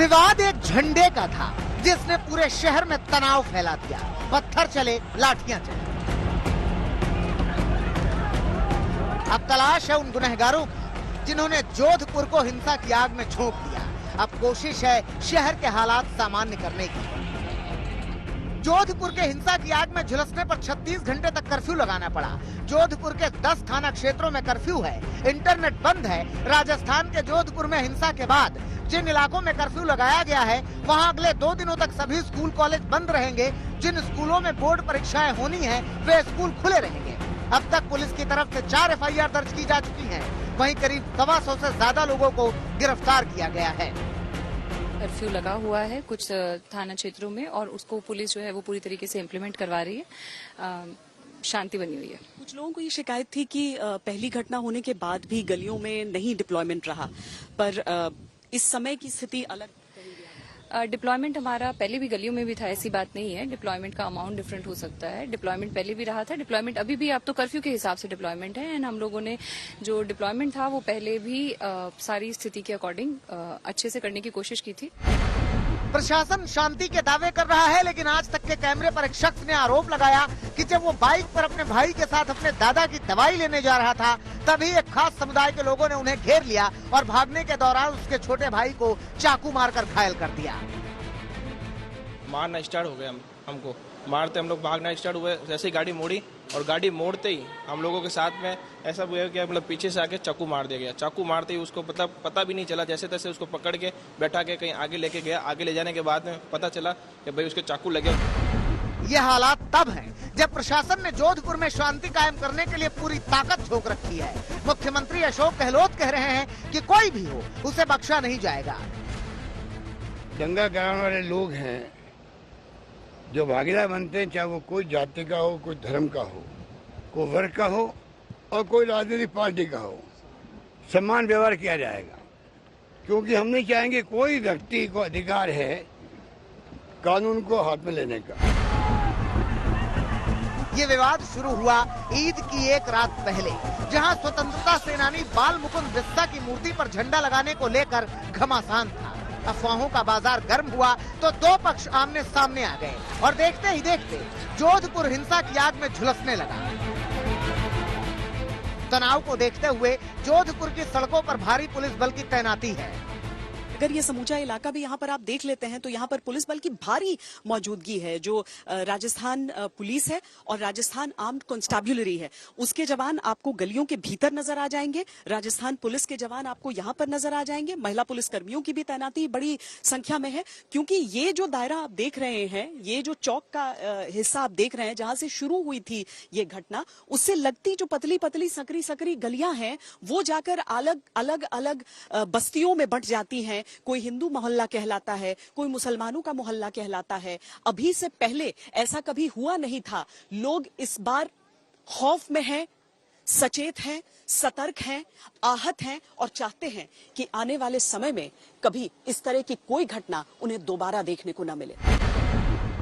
विवाद एक झंडे का था जिसने पूरे शहर में तनाव फैला दिया। पत्थर चले, लाठियां चली। अब तलाश है उन गुनहगारों की जिन्होंने जोधपुर को हिंसा की आग में झोंक दिया। अब कोशिश है शहर के हालात सामान्य करने की। जोधपुर के हिंसा की आग में झुलसने पर 36 घंटे तक कर्फ्यू लगाना पड़ा। जोधपुर के 10 थाना क्षेत्रों में कर्फ्यू है, इंटरनेट बंद है। राजस्थान के जोधपुर में हिंसा के बाद जिन इलाकों में कर्फ्यू लगाया गया है, वहां अगले 2 दिनों तक सभी स्कूल कॉलेज बंद रहेंगे। जिन स्कूलों में बोर्ड परीक्षाएं होनी है, वे स्कूल खुले रहेंगे। अब तक पुलिस की तरफ से 4 FIR दर्ज की जा चुकी है। वहीं करीब 125 से ज्यादा लोगों को गिरफ्तार किया गया है। कर्फ्यू लगा हुआ है कुछ थाना क्षेत्रों में और उसको पुलिस जो है वो पूरी तरीके से इम्प्लीमेंट करवा रही है। शांति बनी हुई है। कुछ लोगों को ये शिकायत थी कि पहली घटना होने के बाद भी गलियों में नहीं डिप्लॉयमेंट रहा, पर इस समय की स्थिति अलग। डिप्लॉयमेंट हमारा पहले भी गलियों में भी था, ऐसी बात नहीं है। डिप्लॉयमेंट का अमाउंट डिफरेंट हो सकता है। डिप्लॉयमेंट पहले भी रहा था, डिप्लॉयमेंट अभी भी, अब तो कर्फ्यू के हिसाब से डिप्लॉयमेंट है। एंड हम लोगों ने जो डिप्लॉयमेंट था वो पहले भी सारी स्थिति के अकॉर्डिंग अच्छे से करने की कोशिश की थी। प्रशासन शांति के दावे कर रहा है, लेकिन आज तक के कैमरे पर एक शख्स ने आरोप लगाया कि जब वो बाइक पर अपने भाई के साथ अपने दादा की दवाई लेने जा रहा था, तभी एक खास समुदाय के लोगों ने उन्हें घेर लिया और भागने के दौरान उसके छोटे भाई को चाकू मारकर घायल कर दिया। मारना स्टार्ट हो गया, हमको मारते हम लोग भागना स्टार्ट हुए। जैसे ही गाड़ी मोड़ी और गाड़ी मोड़ते ही हम लोगों के साथ में ऐसा हुआ कि मतलब पीछे से आके चाकू मार दिया गया। चाकू मारते ही उसको मतलब पता भी नहीं चला, जैसे तैसे उसको पकड़ के बैठा के कहीं आगे लेके गया। आगे ले जाने के बाद में पता चला कि भाई उसके चाकू लगे। ये हालात तब हैं जब प्रशासन ने जोधपुर में शांति कायम करने के लिए पूरी ताकत झोंक रखी है। मुख्यमंत्री अशोक गहलोत कह रहे हैं कि कोई भी हो उसे बख्शा नहीं जाएगा। दंगा कराने वाले लोग हैं जो भागीदार बनते हैं, चाहे वो कोई जाति का हो, कोई धर्म का हो, कोई वर्ग का हो और कोई राजनीतिक पार्टी का हो, समान व्यवहार किया जाएगा। क्योंकि हम नहीं चाहेंगे कोई व्यक्ति को अधिकार है कानून को हाथ में लेने का। ये विवाद शुरू हुआ ईद की एक रात पहले, जहां स्वतंत्रता सेनानी बाल मुकुंद बिस्सा की मूर्ति पर झंडा लगाने को लेकर घमासान था। अफवाहों का बाजार गर्म हुआ तो 2 पक्ष आमने सामने आ गए और देखते ही देखते जोधपुर हिंसा की आग में झुलसने लगा। तनाव को देखते हुए जोधपुर की सड़कों पर भारी पुलिस बल की तैनाती है। अगर ये समूचा इलाका भी यहाँ पर आप देख लेते हैं तो यहाँ पर पुलिस बल की भारी मौजूदगी है। जो राजस्थान पुलिस है और राजस्थान आर्म्ड कांस्टेबुलरी है, उसके जवान आपको गलियों के भीतर नजर आ जाएंगे। राजस्थान पुलिस के जवान आपको यहाँ पर नजर आ जाएंगे। महिला पुलिस कर्मियों की भी तैनाती बड़ी संख्या में है, क्योंकि ये जो दायरा आप देख रहे हैं, ये जो चौक का हिस्सा आप देख रहे हैं जहां से शुरू हुई थी ये घटना, उससे लगती जो पतली पतली सकरी सकरी गलियां हैं वो जाकर अलग अलग अलग बस्तियों में बंट जाती हैं। कोई हिंदू मोहल्ला कहलाता है, कोई मुसलमानों का मोहल्ला कहलाता है। अभी से पहले ऐसा कभी हुआ नहीं था। लोग इस बार खौफ में हैं, सचेत हैं, सतर्क हैं, आहत हैं और चाहते हैं कि आने वाले समय में कभी इस तरह की कोई घटना उन्हें दोबारा देखने को न मिले।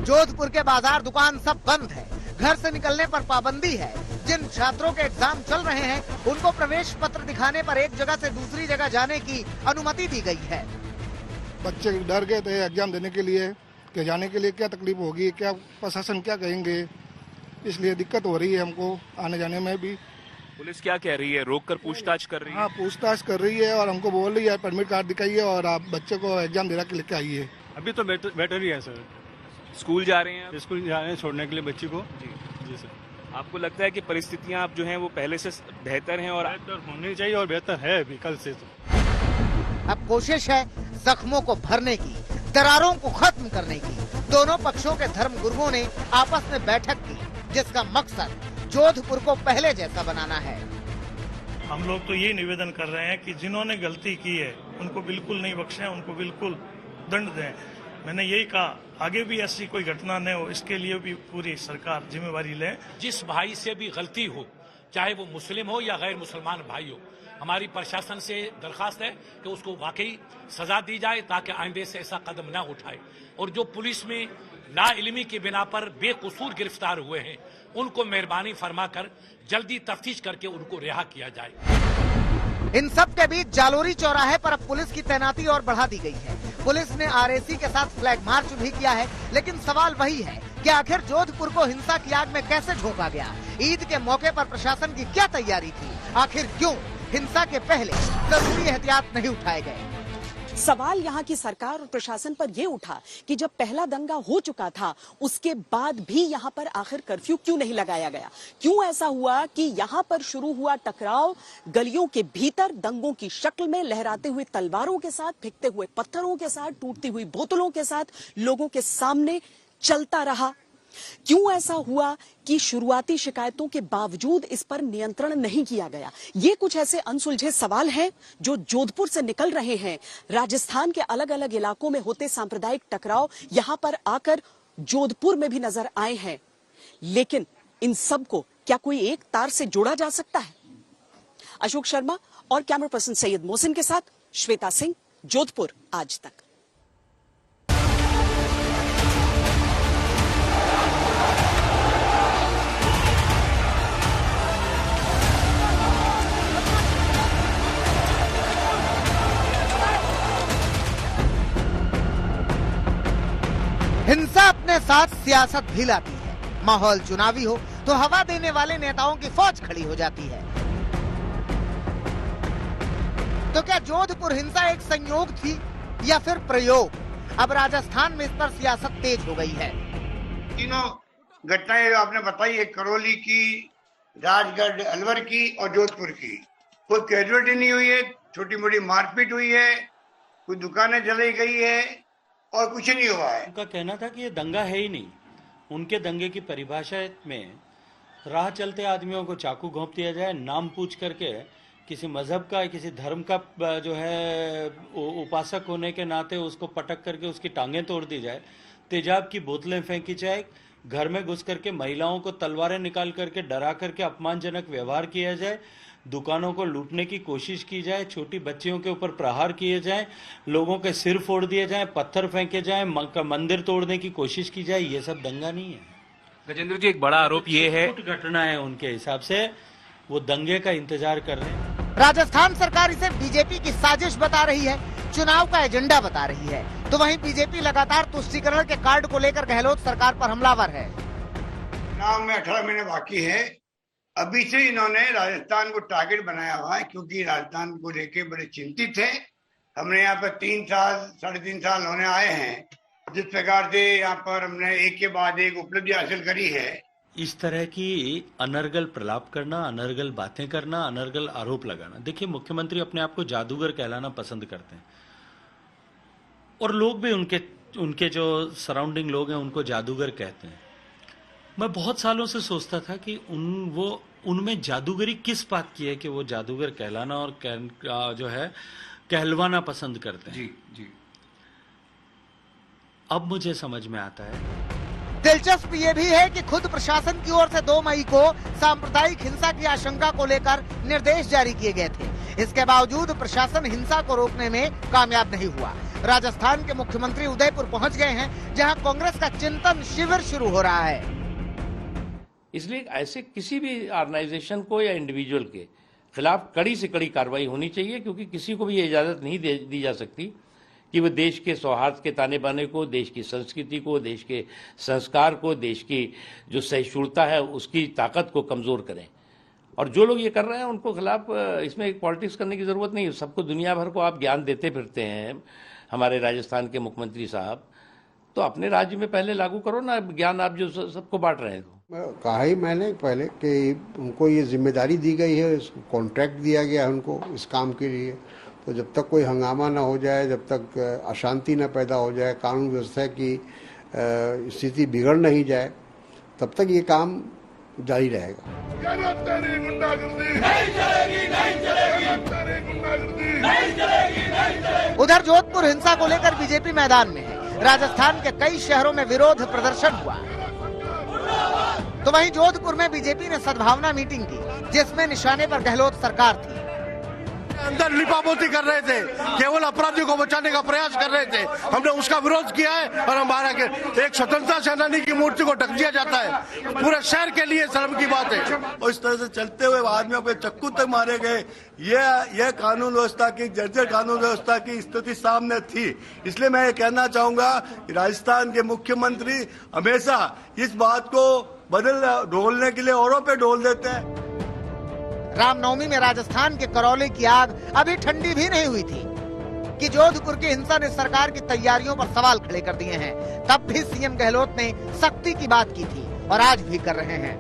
जोधपुर के बाजार दुकान सब बंद है, घर से निकलने पर पाबंदी है। जिन छात्रों के एग्जाम चल रहे हैं उनको प्रवेश पत्र दिखाने पर एक जगह से दूसरी जगह जाने की अनुमति दी गई है। बच्चे डर गए थे एग्जाम देने के लिए कि जाने के लिए क्या तकलीफ होगी, क्या प्रशासन क्या कहेंगे, इसलिए दिक्कत हो रही है हमको आने जाने में भी। पुलिस क्या कह रही है, रोक कर पूछताछ कर रही है? हाँ, पूछताछ कर रही है और हमको बोल रही है परमिट कार्ड दिखाइए और आप बच्चे को एग्जाम दिला के लेके आइए। अभी तो बेटर ही है सर। स्कूल जा रहे हैं? स्कूल जा रहे हैं छोड़ने के लिए बच्ची को। जी सर। आपको लगता है कि परिस्थितियां अब जो हैं वो पहले से बेहतर हैं? और बेहतर होनी चाहिए और बेहतर है अभी कल से। अब कोशिश है जख्मों को भरने की, दरारों को खत्म करने की। दोनों पक्षों के धर्म गुरुओं ने आपस में बैठक की, जिसका मकसद जोधपुर को पहले जैसा बनाना है। हम लोग तो ये निवेदन कर रहे हैं कि जिन्होंने गलती की है उनको बिल्कुल नहीं बख्शें, उनको बिल्कुल दंड दें। मैंने यही कहा आगे भी ऐसी कोई घटना न हो, इसके लिए भी पूरी सरकार जिम्मेवारी ले। जिस भाई से भी गलती हो, चाहे वो मुस्लिम हो या गैर मुसलमान भाई हो, हमारी प्रशासन से दरखास्त है कि उसको वाकई सजा दी जाए ताकि आइंदे से ऐसा कदम न उठाए। और जो पुलिस में नाइल्मी की बिना पर बेकसूर गिरफ्तार हुए हैं उनको मेहरबानी फरमाकर जल्दी तफ्तीश करके उनको रिहा किया जाए। इन सब के बीच जालोरी चौराहे पर अब पुलिस की तैनाती और बढ़ा दी गई है। पुलिस ने आरएसी के साथ फ्लैग मार्च भी किया है, लेकिन सवाल वही है कि आखिर जोधपुर को हिंसा की आग में कैसे झोंका गया? ईद के मौके पर प्रशासन की क्या तैयारी थी? आखिर क्यों हिंसा के पहले जरूरी एहतियात नहीं उठाए गए? सवाल यहाँ की सरकार और प्रशासन पर यह उठा कि जब पहला दंगा हो चुका था, उसके बाद भी यहाँ पर आखिर कर्फ्यू क्यों नहीं लगाया गया? क्यों ऐसा हुआ कि यहाँ पर शुरू हुआ टकराव गलियों के भीतर दंगों की शक्ल में, लहराते हुए तलवारों के साथ, फेंकते हुए पत्थरों के साथ, टूटती हुई बोतलों के साथ लोगों के सामने चलता रहा? क्यों ऐसा हुआ कि शुरुआती शिकायतों के बावजूद इस पर नियंत्रण नहीं किया गया? ये कुछ ऐसे अनसुलझे सवाल हैं जो जोधपुर से निकल रहे हैं। राजस्थान के अलग अलग इलाकों में होते सांप्रदायिक टकराव यहां पर आकर जोधपुर में भी नजर आए हैं, लेकिन इन सब को क्या कोई एक तार से जोड़ा जा सकता है? अशोक शर्मा और कैमरा पर्सन सैयद मोहसिन के साथ श्वेता सिंह, जोधपुर आज तक। हिंसा अपने साथ सियासत भी लाती है। माहौल चुनावी हो तो हवा देने वाले नेताओं की फौज खड़ी हो जाती है। तो क्या जोधपुर हिंसा एक संयोग थी या फिर प्रयोग? अब राजस्थान में इस पर सियासत तेज हो गई है। तीनों घटनाएं आपने बताई, एक करौली की, राजगढ़ अलवर की और जोधपुर की। कोई कैजुअलिटी नहीं हुई है, छोटी मोटी मारपीट हुई है, कोई दुकानें जलाई गई है और कुछ नहीं हुआ है। उनका कहना था कि ये दंगा है ही नहीं। उनके दंगे की परिभाषा में राह चलते आदमियों को चाकू घोंप दिया जाए, नाम पूछ करके किसी मजहब का, किसी धर्म का जो है उपासक होने के नाते उसको पटक करके उसकी टांगें तोड़ दी जाए, तेजाब की बोतलें फेंकी जाए, घर में घुस करके महिलाओं को तलवारें निकाल करके डरा करके अपमानजनक व्यवहार किया जाए, दुकानों को लूटने की कोशिश की जाए, छोटी बच्चियों के ऊपर प्रहार किए जाएं, लोगों के सिर फोड़ दिए जाएं, पत्थर फेंके जाएं, मंदिर तोड़ने की कोशिश की जाए, ये सब दंगा नहीं है। गजेंद्र जी, एक बड़ा आरोप ये है, घटना है उनके हिसाब से, वो दंगे का इंतजार कर रहे हैं। राजस्थान सरकार इसे बीजेपी की साजिश बता रही है, चुनाव का एजेंडा बता रही है, तो वहीं बीजेपी लगातार तुष्टीकरण के कार्ड को लेकर गहलोत सरकार पर हमलावर है। चुनाव में 18 महीने बाकी है। अभी से इन्होंने राजस्थान को टारगेट बनाया हुआ है, क्योंकि राजस्थान को लेके बड़े चिंतित है। हमने यहाँ पर 3 साल 3.5 साल होने आए हैं, जिस प्रकार से यहाँ पर हमने एक के बाद एक उपलब्धि हासिल करी है। इस तरह की अनर्गल प्रलाप करना, अनर्गल बातें करना, अनर्गल आरोप लगाना, देखिए मुख्यमंत्री अपने आप को जादूगर कहलाना पसंद करते हैं और लोग भी उनके जो सराउंडिंग लोग हैं उनको जादूगर कहते हैं। मैं बहुत सालों से सोचता था कि उनमें जादूगरी किस बात की है कि वो जादूगर कहलाना और जो है कहलवाना पसंद करते हैं। जी जी, अब मुझे समझ में आता है। दिलचस्प ये भी है कि खुद प्रशासन की ओर से 2 मई को सांप्रदायिक हिंसा की आशंका को लेकर निर्देश जारी किए गए थे। इसके बावजूद प्रशासन हिंसा को रोकने में कामयाब नहीं हुआ। राजस्थान के मुख्यमंत्री उदयपुर पहुंच गए हैं, जहां कांग्रेस का चिंतन शिविर शुरू हो रहा है। इसलिए ऐसे किसी भी ऑर्गेनाइजेशन को या इंडिविजुअल के खिलाफ कड़ी से कड़ी कार्रवाई होनी चाहिए, क्योंकि किसी को भी ये इजाजत नहीं दी जा सकती कि वो देश के सौहार्द के ताने बाने को, देश की संस्कृति को, देश के संस्कार को, देश की जो सहिष्णुता है उसकी ताकत को कमजोर करें। और जो लोग ये कर रहे हैं उनको खिलाफ इसमें एक पॉलिटिक्स करने की जरूरत नहीं है। सबको दुनिया भर को आप ज्ञान देते फिरते हैं, हमारे राजस्थान के मुख्यमंत्री साहब, तो अपने राज्य में पहले लागू करो ना ज्ञान, आप जो सबको बांट रहे हैं। कहा ही मैंने पहले कि उनको ये जिम्मेदारी दी गई है, कॉन्ट्रैक्ट दिया गया है उनको इस काम के लिए। तो जब तक कोई हंगामा ना हो जाए, जब तक अशांति न पैदा हो जाए, कानून व्यवस्था की स्थिति बिगड़ नहीं जाए, तब तक ये काम जारी रहेगा। उधर जोधपुर हिंसा को लेकर बीजेपी मैदान में है। राजस्थान के कई शहरों में विरोध प्रदर्शन हुआ, तो वहीं जोधपुर में बीजेपी ने सद्भावना मीटिंग की, जिसमें निशाने पर गहलोत सरकार थी। अंदर लिपापोती कर रहे थे, केवल अपराधियों को बचाने का प्रयास कर रहे थे। हमने उसका विरोध किया है और हमारा एक स्वतंत्रता सेनानी की मूर्ति को ढक दिया जाता है, पूरे शहर के लिए शर्म की बात है। और इस तरह से चलते हुए आदमियों को चक्कू तक मारे गए, यह कानून व्यवस्था की जर्जर कानून व्यवस्था की स्थिति सामने थी। इसलिए मैं ये कहना चाहूंगा कि राजस्थान के मुख्यमंत्री हमेशा इस बात को ढोलने के लिए औरों पे ढोल देते हैं। रामनवमी में राजस्थान के करौली की आग अभी ठंडी भी नहीं हुई थी कि जोधपुर की हिंसा ने सरकार की तैयारियों पर सवाल खड़े कर दिए हैं। तब भी सीएम गहलोत ने सख्ती की बात की थी और आज भी कर रहे हैं।